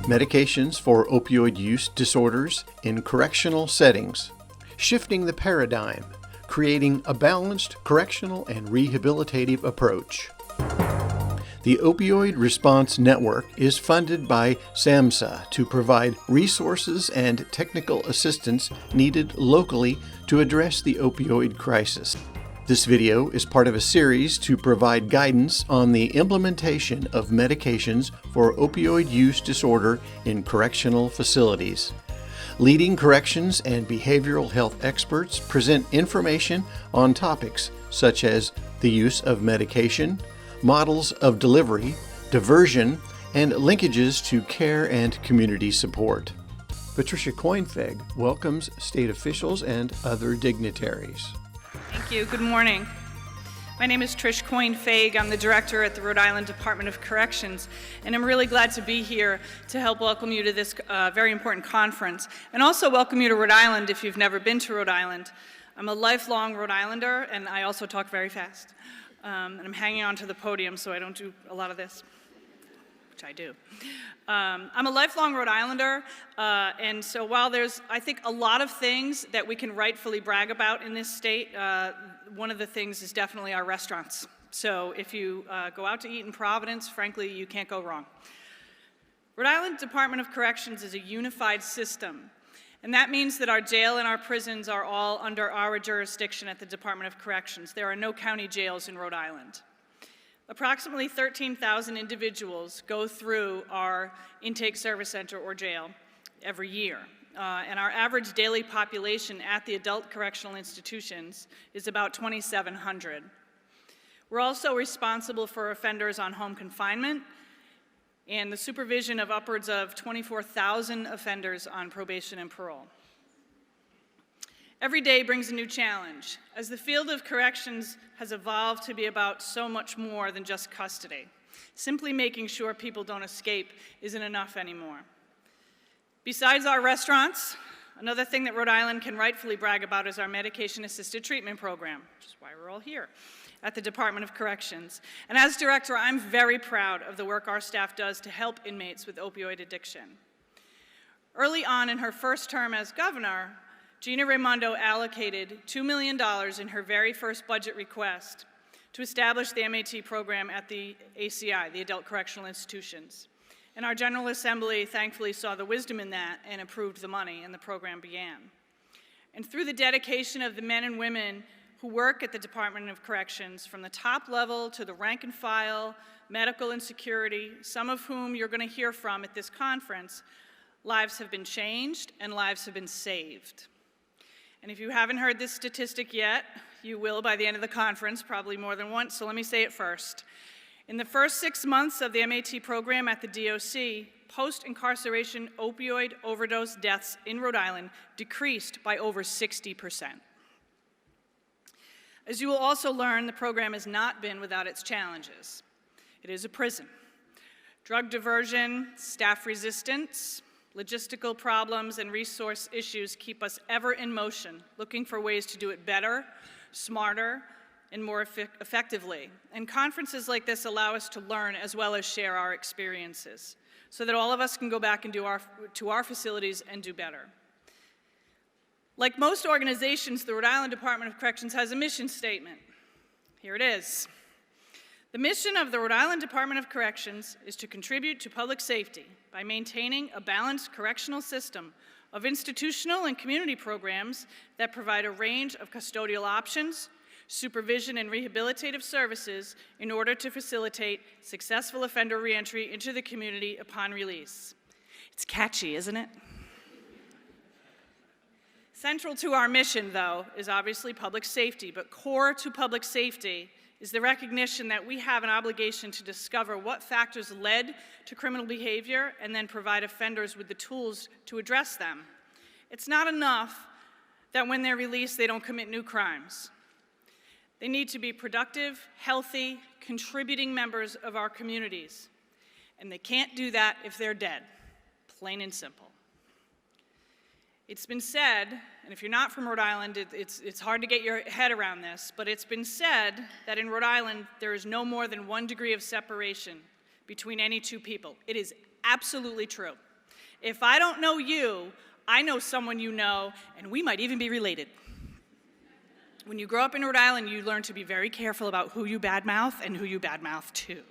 Medications for opioid use disorders in correctional settings. Shifting the paradigm, creating a balanced correctional and rehabilitative approach. The Opioid Response Network is funded by SAMHSA to provide resources and technical assistance needed locally to address the opioid crisis. This video is part of a series to provide guidance on the implementation of medications for opioid use disorder in correctional facilities. Leading corrections and behavioral health experts present information on topics such as the use of medication, models of delivery, diversion, and linkages to care and community support. Patricia Coyne-Fague welcomes state officials and other dignitaries. Thank you. Good morning. My name is Trish Coyne-Fague. I'm the director at the Rhode Island Department of Corrections, and I'm really glad to be here to help welcome you to this very important conference, and also welcome you to Rhode Island if you've never been to Rhode Island. I'm a lifelong Rhode Islander, and I also talk very fast. And I'm hanging onto the podium so I don't do a lot of this, which I do. I'm a lifelong Rhode Islander, and so while there's, I think, a lot of things that we can rightfully brag about in this state, one of the things is definitely our restaurants. So if you go out to eat in Providence, frankly, you can't go wrong. Rhode Island Department of Corrections is a unified system. And that means that our jail and our prisons are all under our jurisdiction at the Department of Corrections. There are no county jails in Rhode Island. Approximately 13,000 individuals go through our intake service center or jail every year. And our average daily population at the adult correctional institutions is about 2,700. We're also responsible for offenders on home confinement and the supervision of upwards of 24,000 offenders on probation and parole. Every day brings a new challenge, as the field of corrections has evolved to be about so much more than just custody. Simply making sure people don't escape isn't enough anymore. Besides our restaurants, another thing that Rhode Island can rightfully brag about is our medication-assisted treatment program, which is why we're all here at the Department of Corrections. And as director, I'm very proud of the work our staff does to help inmates with opioid addiction. Early on in her first term as governor, Gina Raimondo allocated $2 million in her very first budget request to establish the MAT program at the ACI, the Adult Correctional Institutions. And our General Assembly thankfully saw the wisdom in that and approved the money, and the program began. And through the dedication of the men and women who work at the Department of Corrections, from the top level to the rank and file, medical and security, some of whom you're going to hear from at this conference, lives have been changed and lives have been saved. And if you haven't heard this statistic yet, you will by the end of the conference, probably more than once, so let me say it first. In the first 6 months of the MAT program at the DOC, post-incarceration opioid overdose deaths in Rhode Island decreased by over 60%. As you will also learn, the program has not been without its challenges. It is a prison. Drug diversion, staff resistance, logistical problems, and resource issues keep us ever in motion, looking for ways to do it better, smarter, and more effectively. And conferences like this allow us to learn as well as share our experiences, so that all of us can go back and to our facilities and do better. Like most organizations, the Rhode Island Department of Corrections has a mission statement. Here it is. The mission of the Rhode Island Department of Corrections is to contribute to public safety by maintaining a balanced correctional system of institutional and community programs that provide a range of custodial options, supervision, and rehabilitative services in order to facilitate successful offender reentry into the community upon release. It's catchy, isn't it? Central to our mission, though, is obviously public safety, but core to public safety is the recognition that we have an obligation to discover what factors led to criminal behavior and then provide offenders with the tools to address them. It's not enough that when they're released, they don't commit new crimes. They need to be productive, healthy, contributing members of our communities. And they can't do that if they're dead, plain and simple. It's been said, and if you're not from Rhode Island, it's hard to get your head around this, but it's been said that in Rhode Island, there is no more than 1 degree of separation between any two people. It is absolutely true. If I don't know you, I know someone you know, and we might even be related. When you grow up in Rhode Island, you learn to be very careful about who you badmouth and who you badmouth to.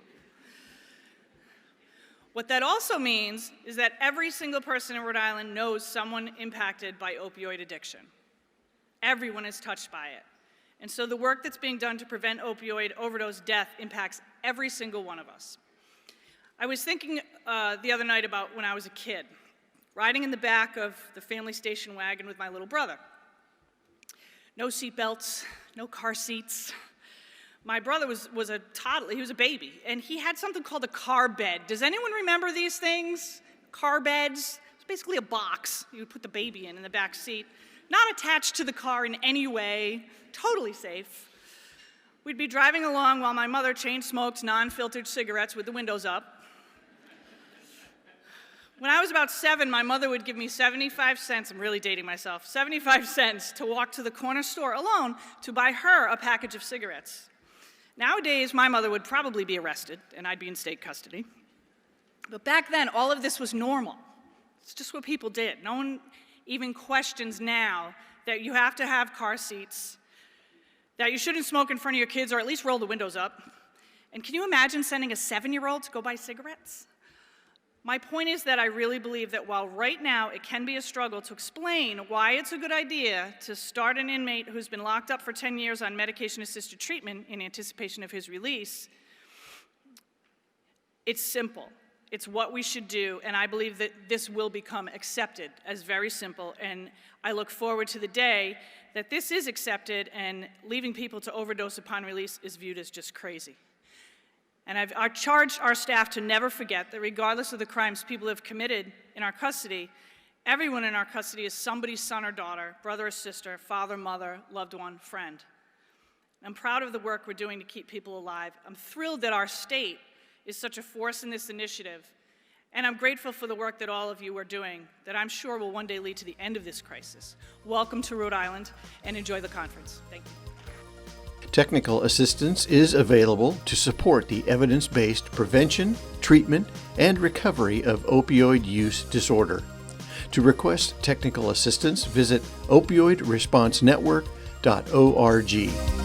What that also means is that every single person in Rhode Island knows someone impacted by opioid addiction. Everyone is touched by it. And so the work that's being done to prevent opioid overdose death impacts every single one of us. I was thinking the other night about when I was a kid, riding in the back of the family station wagon with my little brother. No seatbelts, no car seats. My brother was a toddler, he was a baby, and he had something called a car bed. Does anyone remember these things? Car beds? It's basically a box you would put the baby in the back seat. Not attached to the car in any way, totally safe. We'd be driving along while my mother chain-smoked non-filtered cigarettes with the windows up. When I was about 7, my mother would give me 75 cents, I'm really dating myself, 75 cents to walk to the corner store alone to buy her a package of cigarettes. Nowadays, my mother would probably be arrested, and I'd be in state custody. But back then, all of this was normal. It's just what people did. No one even questions now that you have to have car seats, that you shouldn't smoke in front of your kids, or at least roll the windows up. And can you imagine sending a 7-year-old to go buy cigarettes? My point is that I really believe that while right now it can be a struggle to explain why it's a good idea to start an inmate who's been locked up for 10 years on medication-assisted treatment in anticipation of his release, it's simple. It's what we should do, and I believe that this will become accepted as very simple, and I look forward to the day that this is accepted and leaving people to overdose upon release is viewed as just crazy. And I've charged our staff to never forget that regardless of the crimes people have committed in our custody, everyone in our custody is somebody's son or daughter, brother or sister, father, mother, loved one, friend. I'm proud of the work we're doing to keep people alive. I'm thrilled that our state is such a force in this initiative, and I'm grateful for the work that all of you are doing that I'm sure will one day lead to the end of this crisis. Welcome to Rhode Island, and enjoy the conference. Thank you. Technical assistance is available to support the evidence-based prevention, treatment, and recovery of opioid use disorder. To request technical assistance, visit opioidresponsenetwork.org.